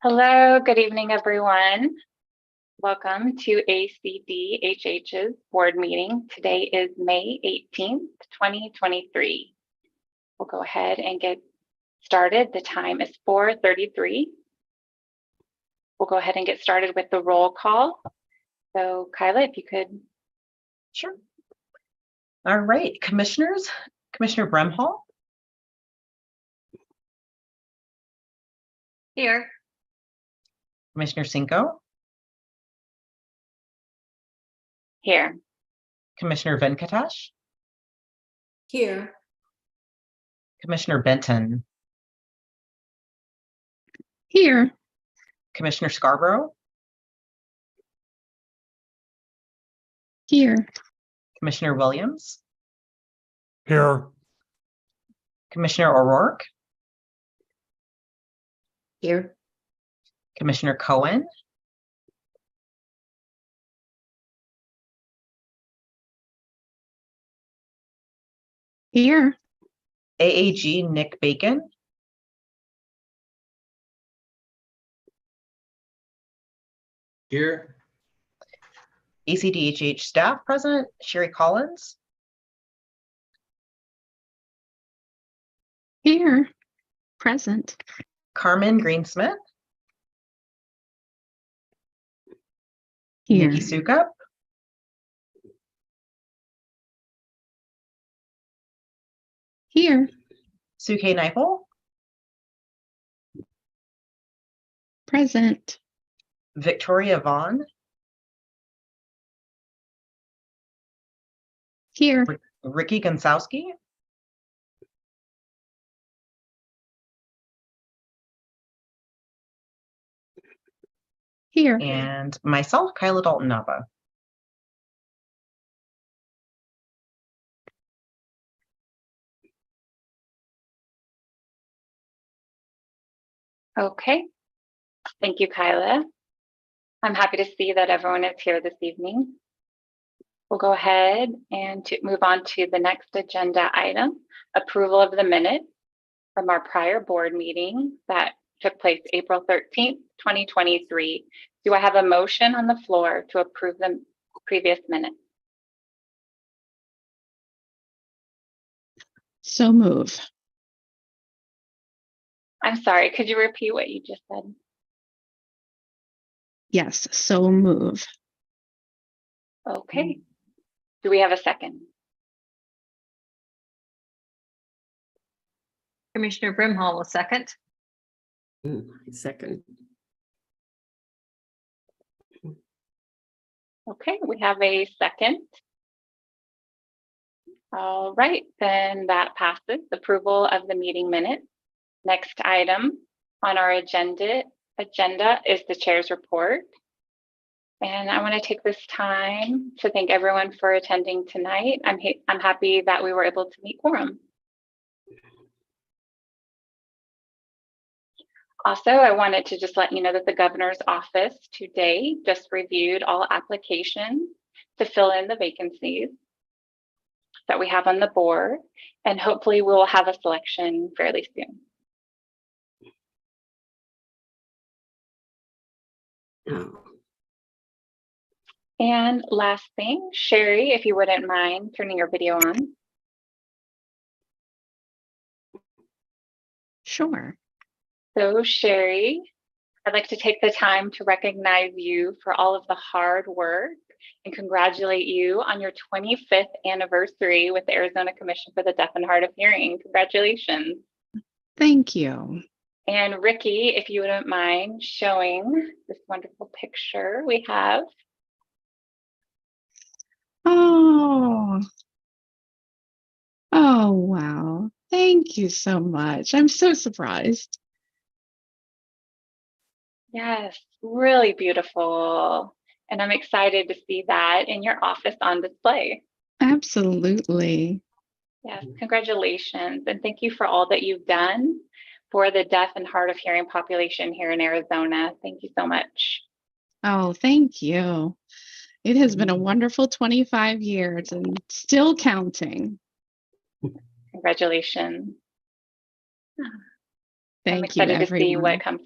Hello, good evening, everyone. Welcome to ACDHH's board meeting. Today is May 18th, 2023. We'll go ahead and get started. The time is 4:33. We'll go ahead and get started with the roll call. So Kyla, if you could. Sure. All right, commissioners, Commissioner Bremhall. Here. Commissioner Cinco. Here. Commissioner Venkatesh. Here. Commissioner Benton. Here. Commissioner Scarborough. Here. Commissioner Williams. Here. Commissioner O'Rourke. Here. Commissioner Cohen. Here. AAG Nick Bacon. Here. ACDHH staff present, Sherry Collins. Here. Present. Carmen Greensmith. Here. Nikki Sukup. Here. Suke Nipel. Present. Victoria Vaughn. Here. Ricky Gonsowski. Here. And myself, Kyla Dalton Nava. Okay. Thank you, Kyla. I'm happy to see that everyone is here this evening. We'll go ahead and move on to the next agenda item, approval of the minutes from our prior board meeting that took place April 13th, 2023. Do I have a motion on the floor to approve the previous minutes? So move. I'm sorry, could you repeat what you just said? Yes, so move. Okay. Do we have a second? Commissioner Brimhall will second. Second. Okay, we have a second. All right, then that passes. Approval of the meeting minutes. Next item on our agenda is the chair's report. And I want to take this time to thank everyone for attending tonight. I'm happy that we were able to meet quorum. Also, I wanted to just let you know that the governor's office today just reviewed all applications to fill in the vacancies that we have on the board, and hopefully we will have a selection fairly soon. And last thing, Sherry, if you wouldn't mind turning your video on. Sure. So Sherry, I'd like to take the time to recognize you for all of the hard work and congratulate you on your 25th anniversary with the Arizona Commission for the Deaf and Hard of Hearing. Congratulations. Thank you. And Ricky, if you wouldn't mind showing this wonderful picture we have. Oh. Oh, wow. Thank you so much. I'm so surprised. Yes, really beautiful. And I'm excited to see that in your office on display. Absolutely. Yes, congratulations. And thank you for all that you've done for the deaf and hard of hearing population here in Arizona. Thank you so much. Oh, thank you. It has been a wonderful 25 years and still counting. Congratulations. I'm Thank you, excited to see what everyone. comes.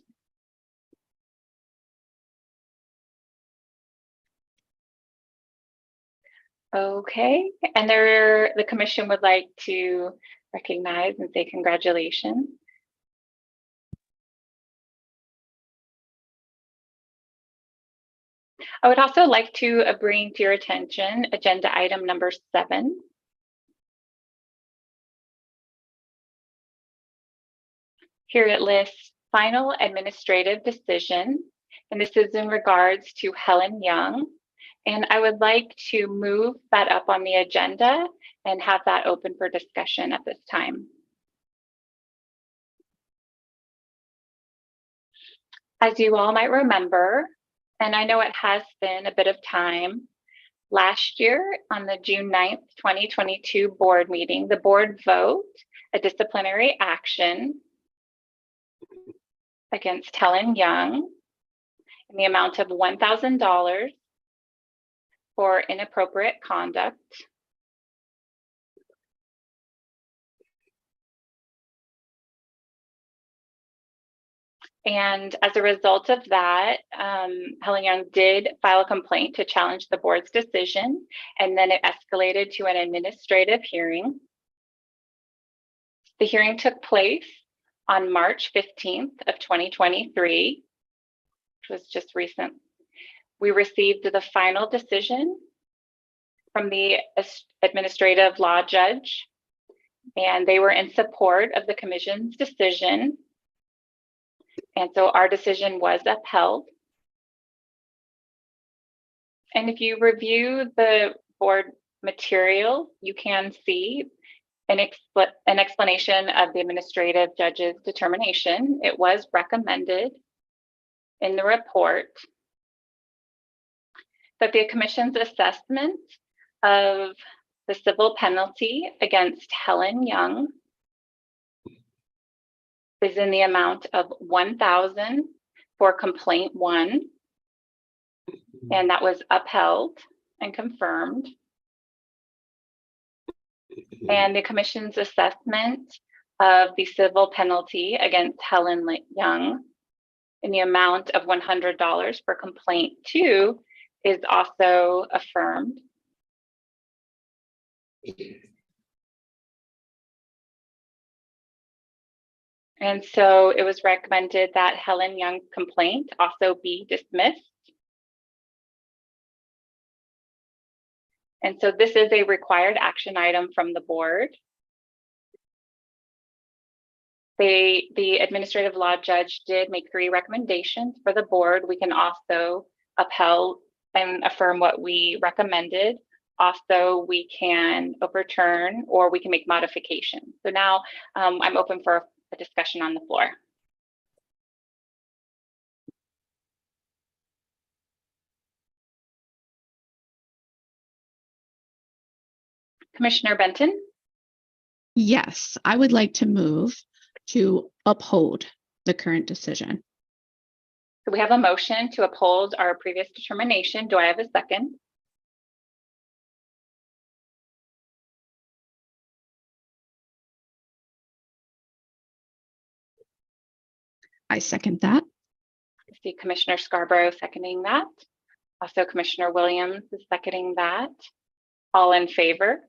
Okay, and the commission would like to recognize and say congratulations. I would also like to bring to your attention agenda item number 7. Here it lists final administrative decision, and this is in regards to Helen Young. And I would like to move that up on the agenda and have that open for discussion at this time. As you all might remember, and I know it has been a bit of time, last year on the June 9th, 2022 board meeting, the board vote a disciplinary action against Helen Young in the amount of $1,000 for inappropriate conduct. And as a result of that, Helen Young did file a complaint to challenge the board's decision, and then it escalated to an administrative hearing. The hearing took place on March 15th of 2023, which was just recent. We received the final decision from the administrative law judge, and they were in support of the commission's decision. And so our decision was upheld. And if you review the board material, you can see an explanation of the administrative judge's determination. It was recommended in the report that the commission's assessment of the civil penalty against Helen Young is in the amount of $1,000 for complaint 1, and that was upheld and confirmed. And the commission's assessment of the civil penalty against Helen Young in the amount of $100 for complaint 2 is also affirmed. And so it was recommended that Helen Young's complaint also be dismissed. And so this is a required action item from the board. The administrative law judge did make 3 recommendations for the board. We can also upheld and affirm what we recommended. Also, we can overturn or we can make modifications. So now I'm open for a discussion on the floor. Commissioner Benton? Yes, I would like to move to uphold the current decision. So we have a motion to uphold our previous determination. Do I have a second? I second that. I see Commissioner Scarborough seconding that. Also, Commissioner Williams is seconding that. All in favor?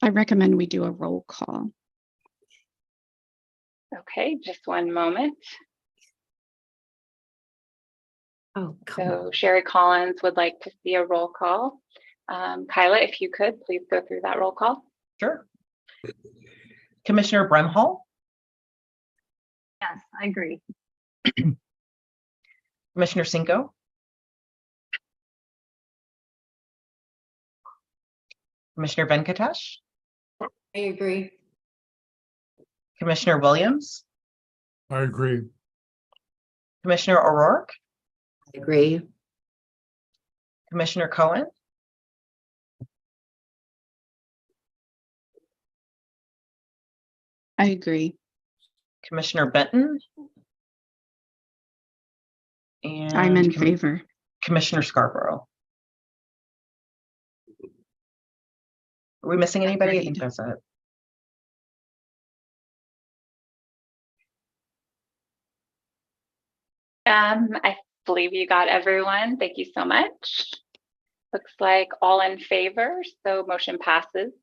I recommend we do a roll call. Okay, just one moment. Oh, come on. So Sherry Collins would like to see a roll call. Kyla, if you could, please go through that roll call. Sure. Commissioner Brimhall, Yes, I agree. Commissioner Cinco, Commissioner Venkatesh, I agree. Commissioner Williams, I agree. Commissioner O'Rourke, I agree. Commissioner Cohen, I agree. Commissioner Benton, and I'm in favor. Commissioner Scarborough. Are we missing anybody? I think Agreed. that's it. I believe you got everyone. Thank you so much. Looks like all in favor, so motion passes.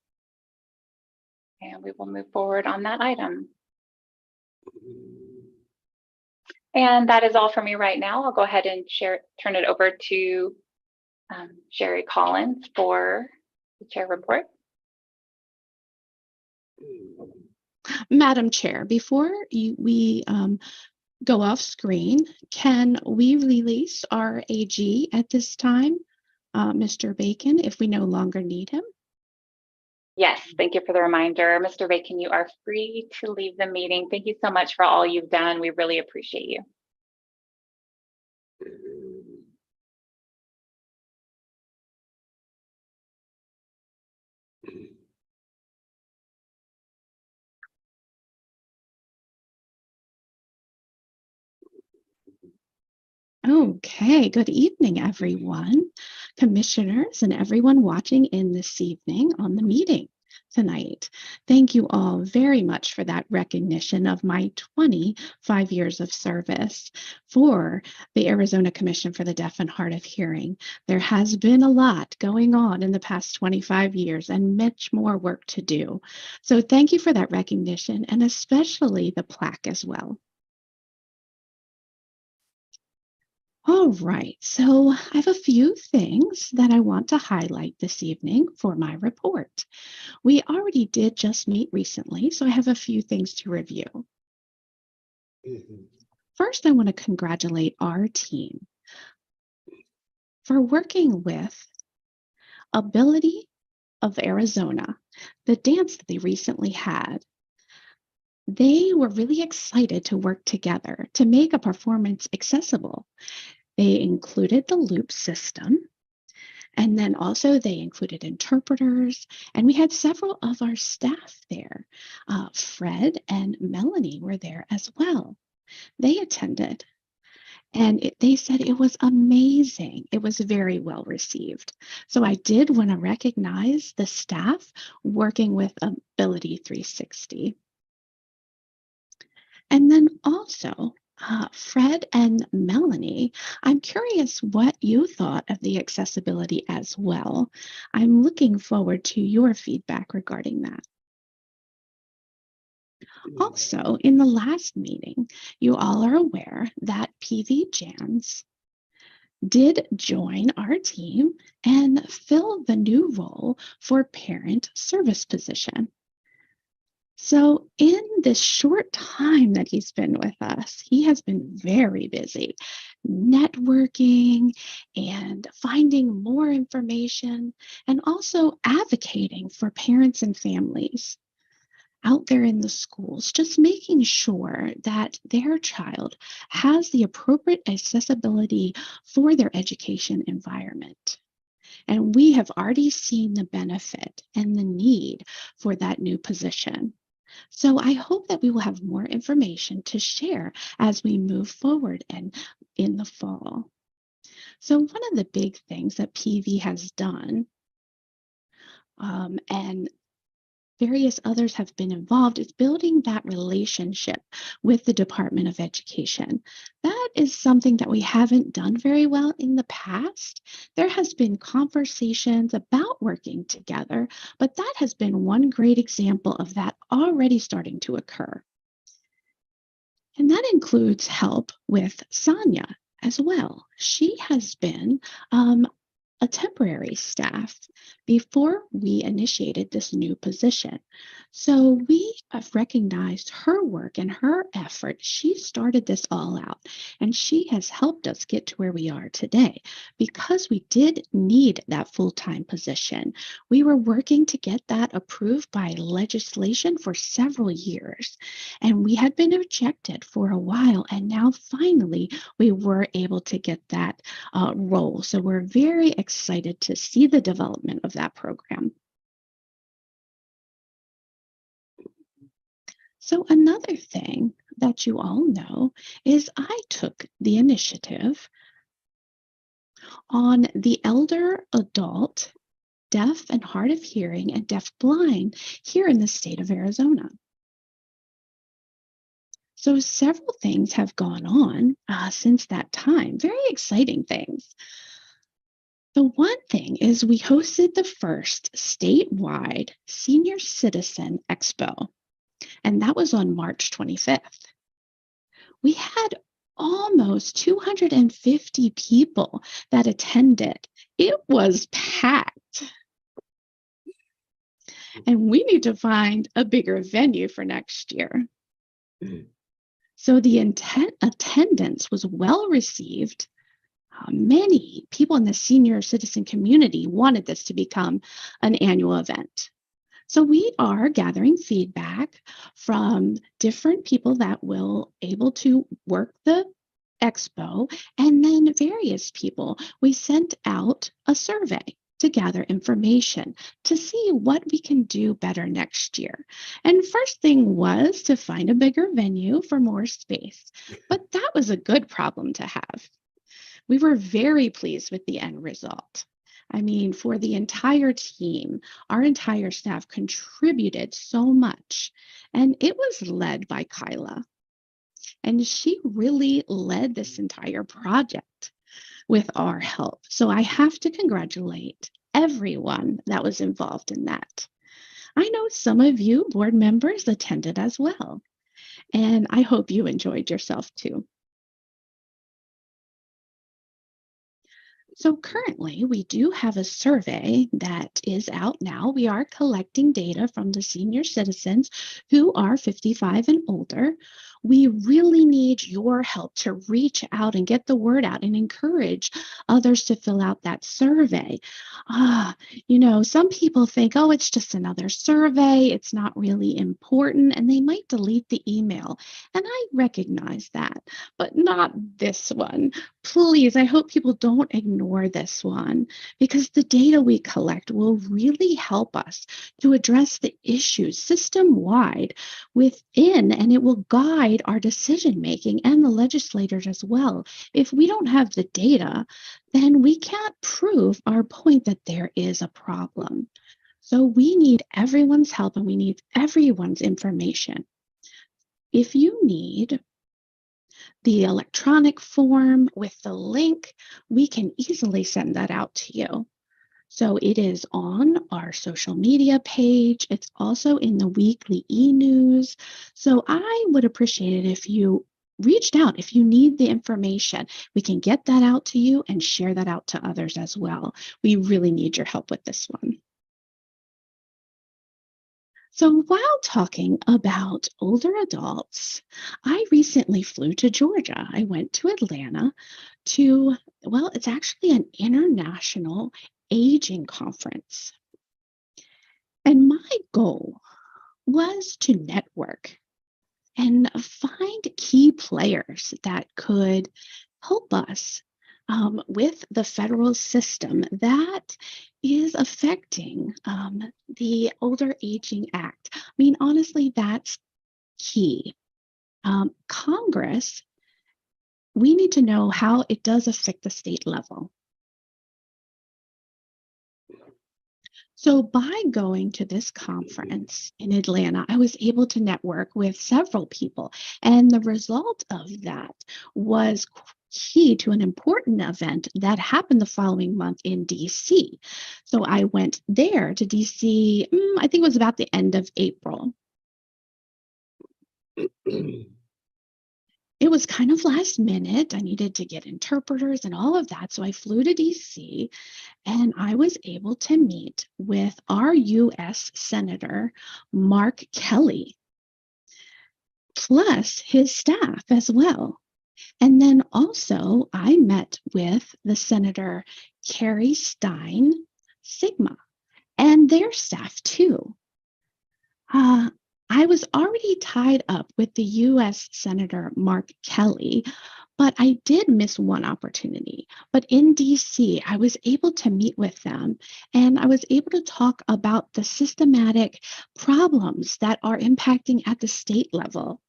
And we will move forward on that item. And that is all for me right now. I'll go ahead and turn it over to Sherry Collins for the chair report. Madam Chair, before we go off screen, can we release our AG at this time, Mr. Bacon, if we no longer need him? Yes, thank you for the reminder. Mr. Bacon, you are free to leave the meeting. Thank you so much for all you've done. We really appreciate you. Okay, good evening, everyone, commissioners, and everyone watching in this evening on the meeting tonight. Thank you all very much for that recognition of my 25 years of service for the Arizona Commission for the Deaf and Hard of Hearing. There has been a lot going on in the past 25 years and much more work to do. So thank you for that recognition, and especially the plaque as well. All right, so I have a few things that I want to highlight this evening for my report. We already did just meet recently, so I have a few things to review. First, I want to congratulate our team for working with Ability of Arizona, the dance that they recently had. They were really excited to work together to make a performance accessible. They included the loop system, and then also they included interpreters, and we had several of our staff there. Fred and Melanie were there as well. They attended, and they said it was amazing. It was very well received. So I did want to recognize the staff working with Ability 360. And then also, Fred and Melanie, I'm curious what you thought of the accessibility as well. I'm looking forward to your feedback regarding that. Also, in the last meeting, you all are aware that PV Jans did join our team and fill the new role for parent service position. So in this short time that he's been with us, he has been very busy networking and finding more information and also advocating for parents and families out there in the schools, just making sure that their child has the appropriate accessibility for their education environment. And we have already seen the benefit and the need for that new position. So I hope that we will have more information to share as we move forward and in the fall. So one of the big things that PV has done, and various others have been involved, is building that relationship with the Department of Education. That is something that we haven't done very well in the past. There has been conversations about working together, but that has been one great example of that already starting to occur. And that includes help with Sonia as well. She has been a temporary staff before we initiated this new position. So we have recognized her work and her effort. She started this all out, and she has helped us get to where we are today because we did need that full-time position. We were working to get that approved by legislation for several years, and we had been rejected for a while, and now finally we were able to get that role. So we're very excited to see the development of that program. So another thing that you all know is I took the initiative on the elder adult deaf and hard of hearing and deaf blind here in the state of Arizona. So several things have gone on since that time, very exciting things. The one thing is we hosted the first statewide senior citizen expo, and that was on March 25th. We had almost 250 people that attended. It was packed. And we need to find a bigger venue for next year. So the attendance was well received. Many people in the senior citizen community wanted this to become an annual event. So we are gathering feedback from different people that will able to work the expo, and then various people. We sent out a survey to gather information to see what we can do better next year. And first thing was to find a bigger venue for more space, but that was a good problem to have. We were very pleased with the end result. I mean, for the entire team, our entire staff contributed so much, and it was led by Kyla. And she really led this entire project with our help. So I have to congratulate everyone that was involved in that. I know some of you board members attended as well, and I hope you enjoyed yourself too. So currently, we do have a survey that is out now. We are collecting data from the senior citizens who are 55 and older. We really need your help to reach out and get the word out and encourage others to fill out that survey. Some people think, oh, it's just another survey. It's not really important, and they might delete the email. And I recognize that, but not this one. Please, I hope people don't ignore this one, because the data we collect will really help us to address the issues system-wide within, and it will guide our decision making and the legislators as well. If we don't have the data, then we can't prove our point that there is a problem. So we need everyone's help and we need everyone's information. If you need the electronic form with the link, we can easily send that out to you. So it is on our social media page. It's also in the weekly e-news. So I would appreciate it if you reached out. If you need the information, we can get that out to you and share that out to others as well. We really need your help with this one. So while talking about older adults, I recently flew to Georgia. I went to Atlanta it's actually an international aging conference. And my goal was to network and find key players that could help us with the federal system that is affecting the Older Aging Act. I mean, honestly, that's key. Congress, we need to know how it does affect the state level. So by going to this conference in Atlanta, I was able to network with several people. And the result of that was key to an important event that happened the following month in DC. So I went there to DC, I think it was about the end of April. It was kind of last minute. I needed to get interpreters and all of that. So I flew to DC and I was able to meet with our U.S. Senator, Mark Kelly, plus his staff as well. And then also I met with the Senator Carrie Stein Sigma and their staff too. I was already tied up with the U.S. Senator Mark Kelly, but I did miss one opportunity. But in DC, I was able to meet with them and I was able to talk about the systematic problems that are impacting at the state level.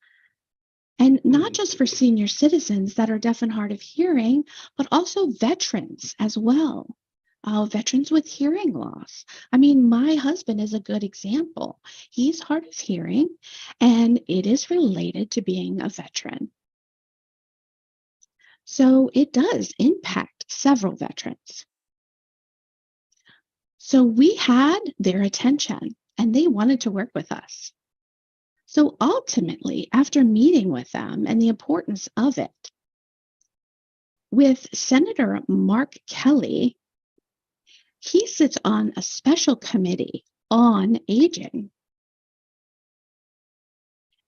And not just for senior citizens that are deaf and hard of hearing, but also veterans as well. Veterans with hearing loss. I mean, my husband is a good example. He's hard of hearing, and it is related to being a veteran. So it does impact several veterans. So we had their attention, and they wanted to work with us. So ultimately, after meeting with them and the importance of it, with Senator Mark Kelly, he sits on a special committee on aging.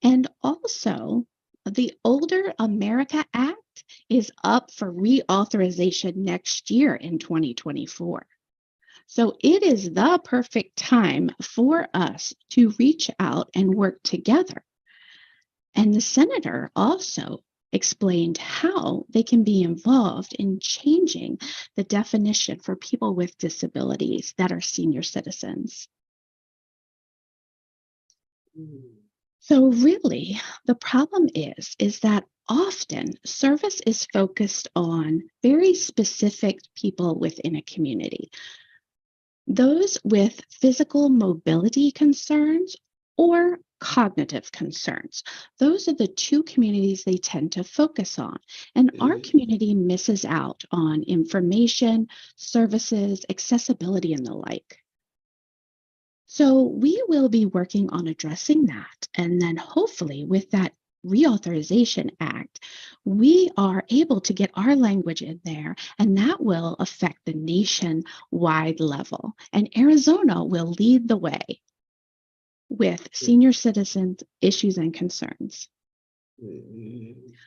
And also, the Older America Act is up for reauthorization next year in 2024. So it is the perfect time for us to reach out and work together. And the senator also explained how they can be involved in changing the definition for people with disabilities that are senior citizens. So really, the problem is that often service is focused on very specific people within a community. Those with physical mobility concerns or cognitive concerns. Those are the two communities they tend to focus on. And our community misses out on information, services, accessibility, and the like. So we will be working on addressing that. And then hopefully with that Reauthorization Act, we are able to get our language in there, and that will affect the nationwide level. And Arizona will lead the way with senior citizens issues and concerns.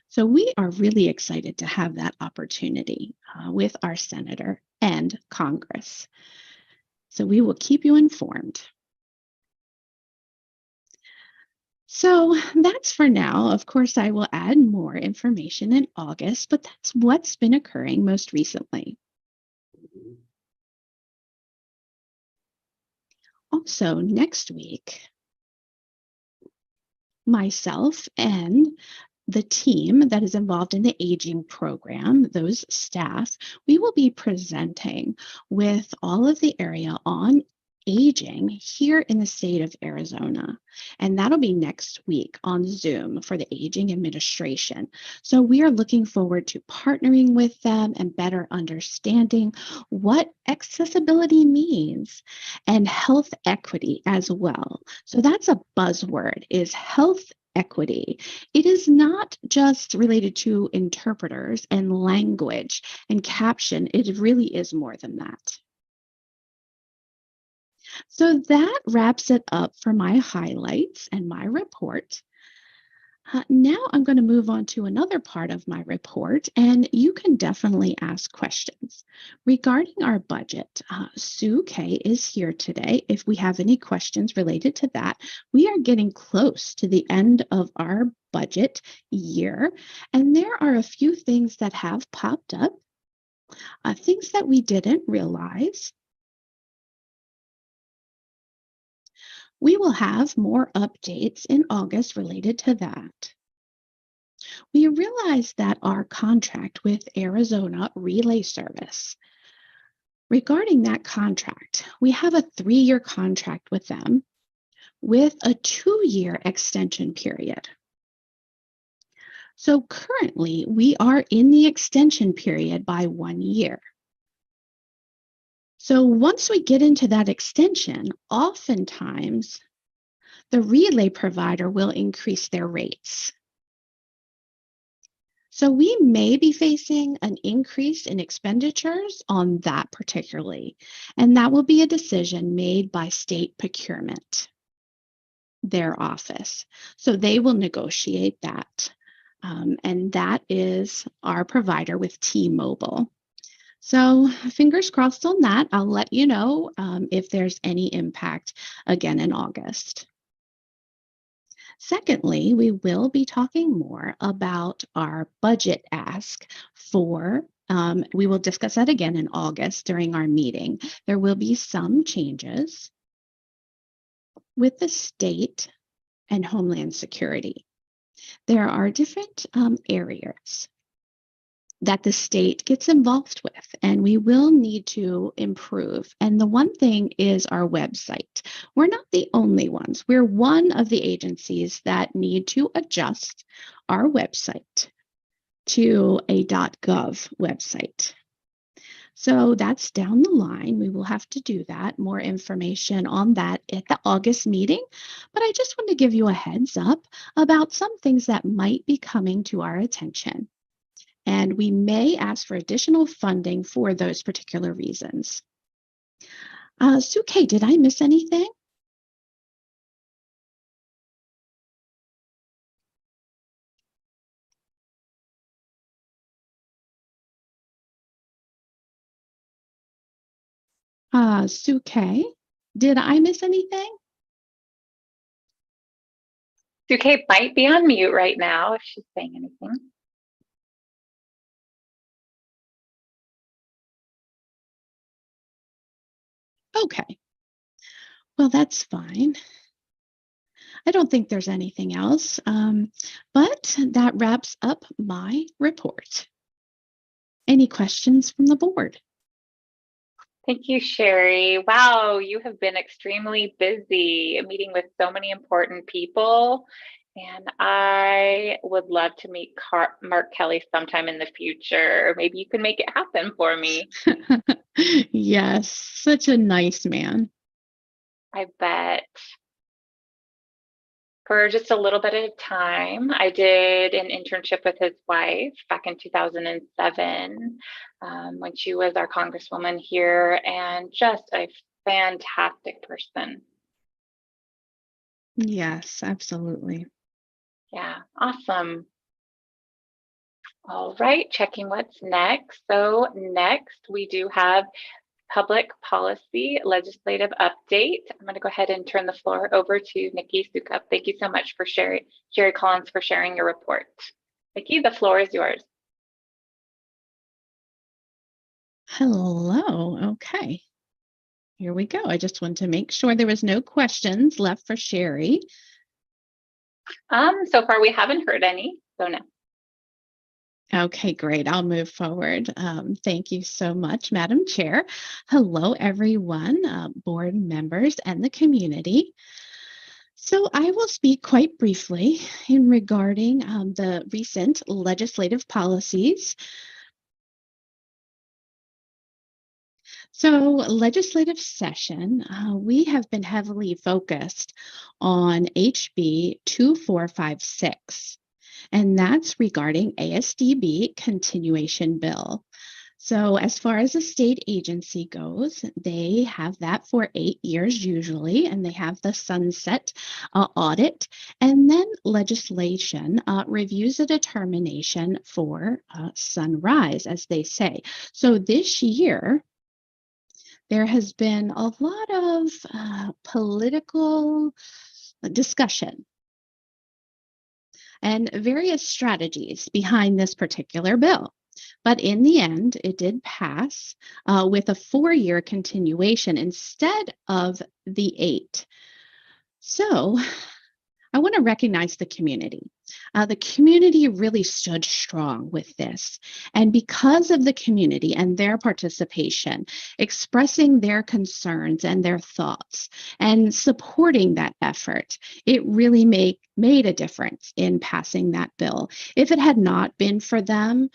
So we are really excited to have that opportunity with our senator and Congress. So we will keep you informed. So that's for now. Of course, I will add more information in August, but that's what's been occurring most recently. Also, next week, myself and the team that is involved in the aging program, those staff, we will be presenting with all of the area on aging here in the state of Arizona. And that'll be next week on Zoom for the Aging Administration. So we are looking forward to partnering with them and better understanding what accessibility means and health equity as well. So that's a buzzword, is health equity. It is not just related to interpreters and language and caption. It really is more than that. So that wraps it up for my highlights and my report. Now I'm going to move on to another part of my report, and you can definitely ask questions. Regarding our budget, Sue Kay is here today. If we have any questions related to that, we are getting close to the end of our budget year, and there are a few things that have popped up, things that we didn't realize. We will have more updates in August related to that. We realized that our contract with Arizona Relay Service, regarding that contract, we have a 3-year contract with them with a 2-year extension period. So currently we are in the extension period by 1 year. So once we get into that extension, oftentimes the relay provider will increase their rates. So we may be facing an increase in expenditures on that particularly, and that will be a decision made by state procurement, their office. So they will negotiate that, and that is our provider with T-Mobile. So fingers crossed on that. I'll let you know if there's any impact again in August. Secondly, we will be talking more about our budget ask for, we will discuss that again in August during our meeting. There will be some changes with the state and Homeland Security. There are different areas that the state gets involved with, and we will need to improve. And the one thing is our website. We're not the only ones. We're one of the agencies that need to adjust our website to a .gov website. So that's down the line. We will have to do that. More information on that at the August meeting. But I just want to give you a heads up about some things that might be coming to our attention. And we may ask for additional funding for those particular reasons. Suke, did I miss anything? Suke, did I miss anything? Suke might be on mute right now if she's saying anything. Okay. Well, that's fine. I don't think there's anything else, but that wraps up my report. Any questions from the board? Thank you, Sherry. Wow, you have been extremely busy meeting with so many important people. And I would love to meet Mark Kelly sometime in the future. Maybe you can make it happen for me. Yes, such a nice man. I bet. For just a little bit of time, I did an internship with his wife back in 2007 when she was our congresswoman here, and just a fantastic person. Yes, absolutely. Yeah, awesome. All right, checking what's next. So next we do have public policy legislative update. I'm going to go ahead and turn the floor over to Nikki Sukup. Thank you so much for Sherry Collins for sharing your report. Nikki, the floor is yours. Hello. Okay. Here we go. I just wanted to make sure there was no questions left for Sherry. So far we haven't heard any, so no. Okay, great. I'll move forward. Thank you so much, Madam Chair. Hello, everyone, board members and the community. So I will speak quite briefly in regarding the recent legislative policies. So legislative session, we have been heavily focused on HB 2456. And that's regarding ASDB continuation bill. So as far as the state agency goes, they have that for 8 years usually, and they have the sunset audit, and then legislation reviews a determination for sunrise, as they say. So this year, there has been a lot of political discussion and various strategies behind this particular bill. But in the end, it did pass with a 4-year continuation instead of the 8. So I want to recognize the community. The community really stood strong with this. And because of the community and their participation, expressing their concerns and their thoughts and supporting that effort, it really made a difference in passing that bill. If it had not been for them,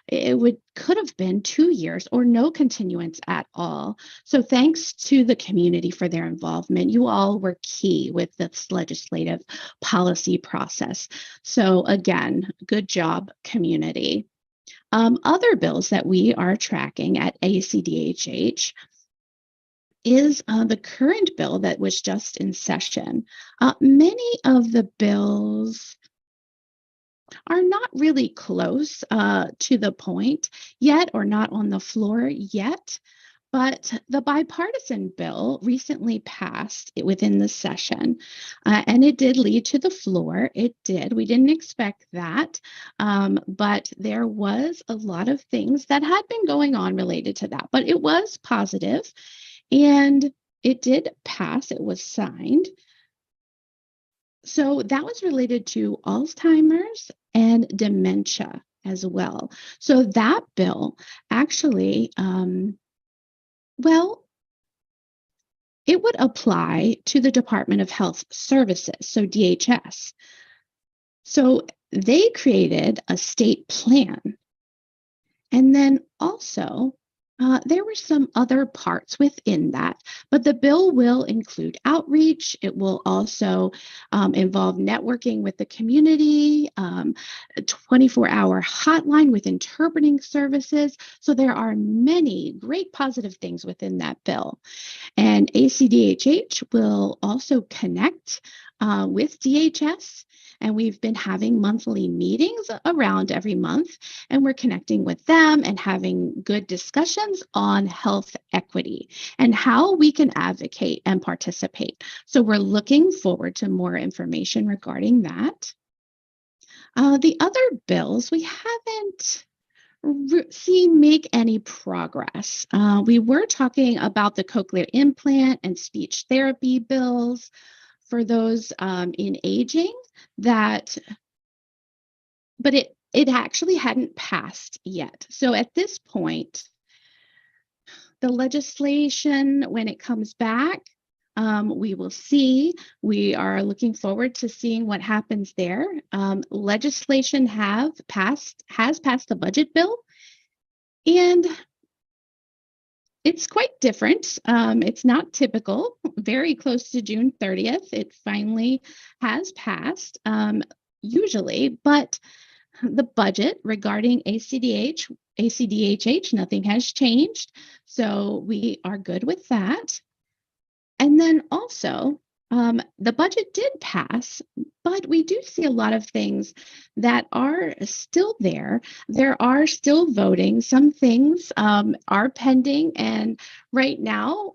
it could have been 2 years or no continuance at all. So thanks to the community for their involvement. You all were key with this legislative policy process. So again, good job, community. Other bills that we are tracking at ACDHH is the current bill that was just in session. Many of the bills are not really close to the point yet or not on the floor yet. But the bipartisan bill recently passed within the session, and it did lead to the floor. It did. We didn't expect that, but there was a lot of things that had been going on related to that. But it was positive, and it did pass. It was signed. So that was related to Alzheimer's and dementia as well. So that bill actually, well, it would apply to the Department of Health Services, so DHS. So they created a state plan. And then also, there were some other parts within that, but the bill will include outreach. It will also involve networking with the community, a 24-hour hotline with interpreting services. So there are many great positive things within that bill. And ACDHH will also connect with DHS. And we've been having monthly meetings around every month, and we're connecting with them and having good discussions on health equity and how we can advocate and participate. So we're looking forward to more information regarding that. The other bills, we haven't seen make any progress. We were talking about the cochlear implant and speech therapy bills for those in aging but it actually hadn't passed yet. So at this point, the legislation, when it comes back, we will see. We are looking forward to seeing what happens there. Legislation has passed the budget bill, and it's quite different. It's not typical. Very close to June 30th, it finally has passed, usually, but the budget regarding ACDHH, nothing has changed. So we are good with that. And then also, the budget did pass, but we do see a lot of things that are still there. There are still voting. Some things are pending, and right now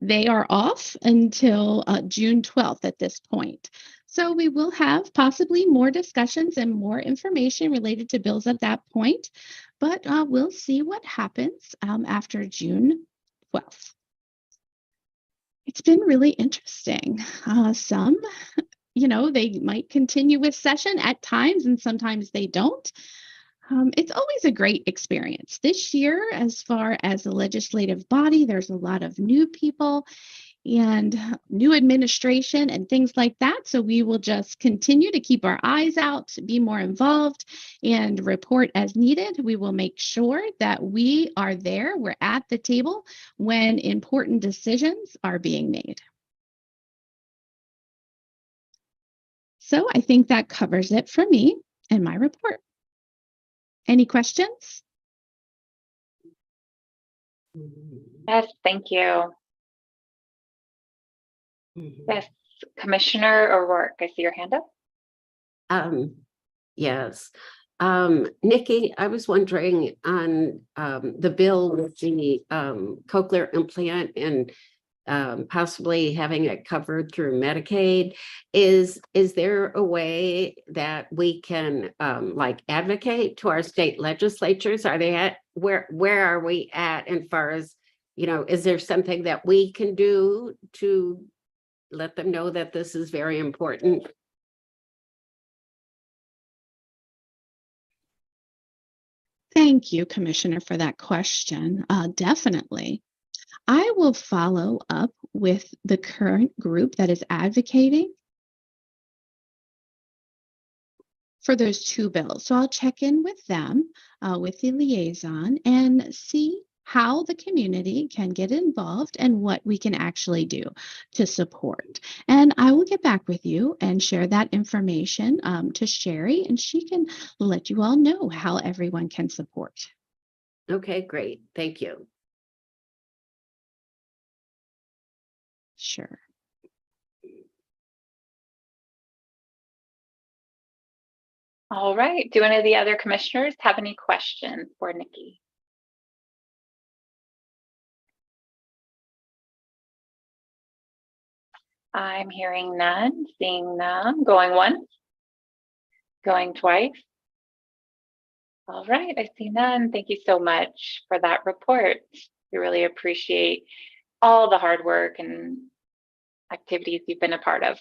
they are off until June 12th at this point. So we will have possibly more discussions and more information related to bills at that point, but we'll see what happens after June 12th. It's been really interesting. Some, they might continue with session at times, and sometimes they don't. It's always a great experience. This year, as far as the legislative body, there's a lot of new people and new administration and things like that. So we will just continue to keep our eyes out, be more involved, and report as needed. We will make sure that we are there, we're at the table when important decisions are being made. So I think that covers it for me and my report. Any questions? Yes, thank you. Yes, Commissioner O'Rourke, I see your hand up. Yes. Nikki, I was wondering on the bill with the cochlear implant and possibly having it covered through Medicaid. Is there a way that we can like advocate to our state legislatures? Are they at where are we at as far as, is there something that we can do to let them know that this is very important? Thank you, Commissioner, for that question. Definitely. I will follow up with the current group that is advocating for those two bills. So I'll check in with them, with the liaison, and see how the community can get involved and what we can actually do to support. And I will get back with you and share that information to Sherry, and she can let you all know how everyone can support. Okay, great. Thank you. Sure. All right. Do any of the other commissioners have any questions for Nikki? I'm hearing none, seeing none, going once, going twice. All right, I see none. Thank you so much for that report. We really appreciate all the hard work and activities you've been a part of.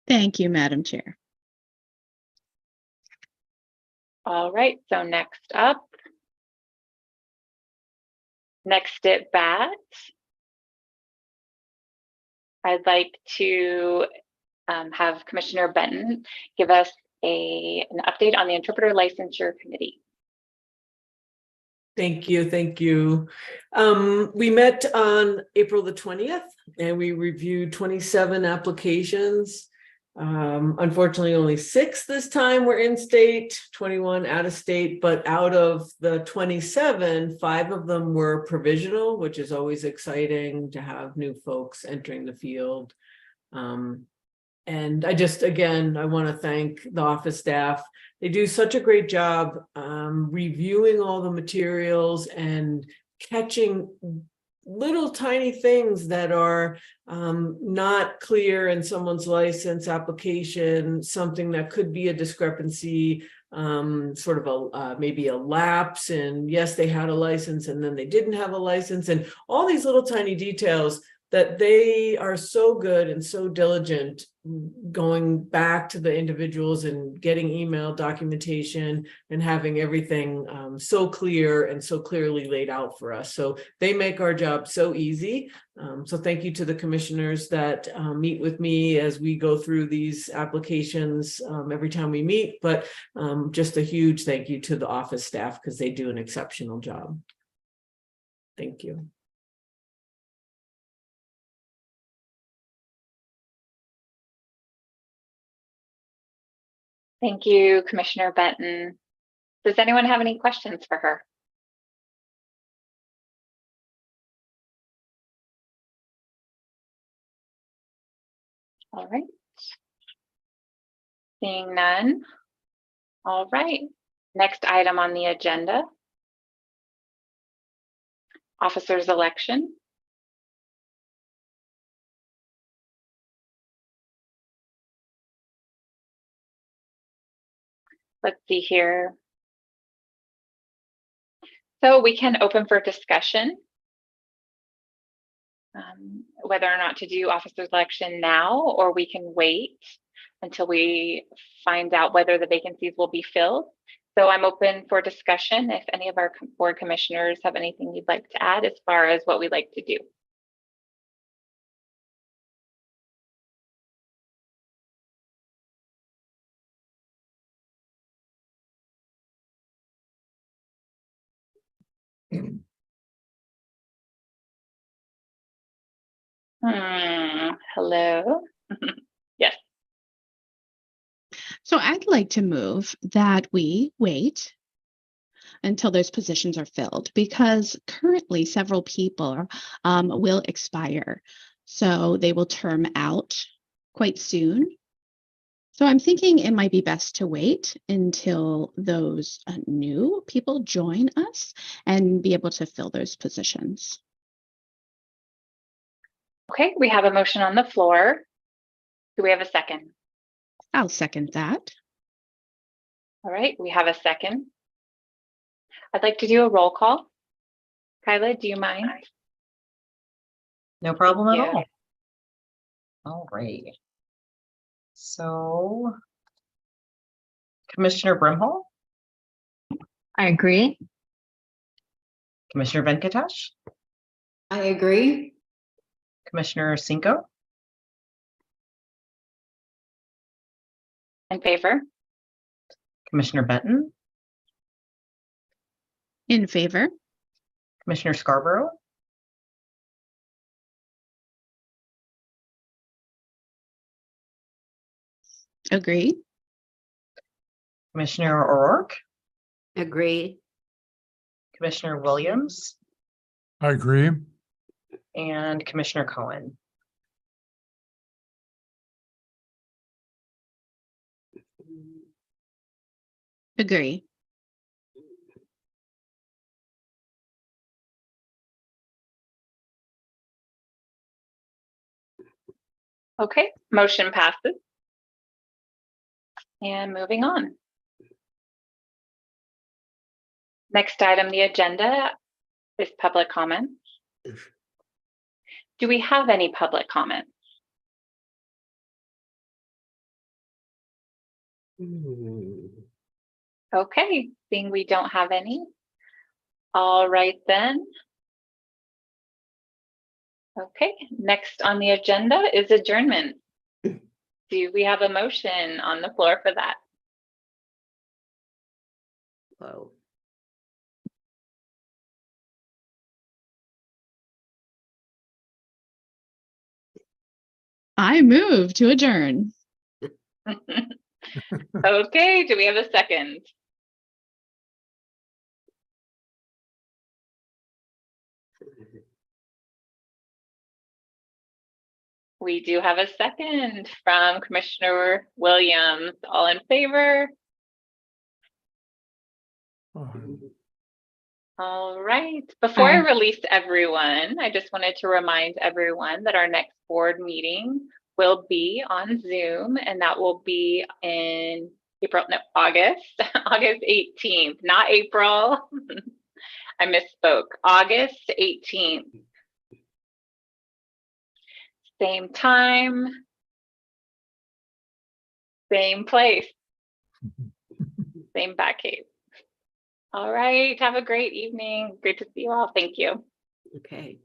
Thank you, Madam Chair. All right, so next up, next at bat, I'd like to have Commissioner Benton give us an update on the Interpreter Licensure Committee. Thank you, thank you. We met on April the 20th and we reviewed 27 applications. Unfortunately, only 6 this time were in state, 21 out of state, but out of the 27, 5 of them were provisional, which is always exciting to have new folks entering the field. And I just, again, I want to thank the office staff. They do such a great job reviewing all the materials and catching little tiny things that are not clear in someone's license application, something that could be a discrepancy, sort of a maybe a lapse, and yes, they had a license and then they didn't have a license, and all these little tiny details that they are so good and so diligent going back to the individuals and getting email documentation and having everything so clear and so clearly laid out for us. So they make our job so easy. So thank you to the commissioners that meet with me as we go through these applications every time we meet, but just a huge thank you to the office staff because they do an exceptional job. Thank you. Thank you, Commissioner Benton. Does anyone have any questions for her? All right. Seeing none. All right. Next item on the agenda. Officers election. Let's see here. So we can open for discussion whether or not to do officer election now, or we can wait until we find out whether the vacancies will be filled. So I'm open for discussion if any of our board commissioners have anything you'd like to add as far as what we like to do. Hello. Yes. So I'd like to move that we wait until those positions are filled because currently several people will expire. So they will term out quite soon. So I'm thinking it might be best to wait until those new people join us and be able to fill those positions. Okay, we have a motion on the floor. Do we have a second? I'll second that. All right, we have a second. I'd like to do a roll call. Kyla, do you mind? No problem Thank at you. all. All right. So Commissioner Brimhall, I agree. Commissioner Venkatesh, I agree. Commissioner Cinco, In favor? Commissioner Benton, In favor? Commissioner Scarborough, Agree. Commissioner O'Rourke, Agree. Commissioner Williams, I agree. and Commissioner Cohen. Agree. Okay, motion passes. And moving on. Next item on the agenda is public comments. Do we have any public comments? Okay, seeing we don't have any. All right then. Okay, next on the agenda is adjournment. Do we have a motion on the floor for that? Whoa. I move to adjourn. Okay, do we have a second? We do have a second from Commissioner Williams. All in favor? All right. Before I Aye. release everyone, I just wanted to remind everyone that our next board meeting will be on Zoom, and that will be in August, August 18th, not April. I misspoke. August 18th. Same time, same place, same Batcave. All right. Have a great evening. Great to see you all. Thank you. Okay.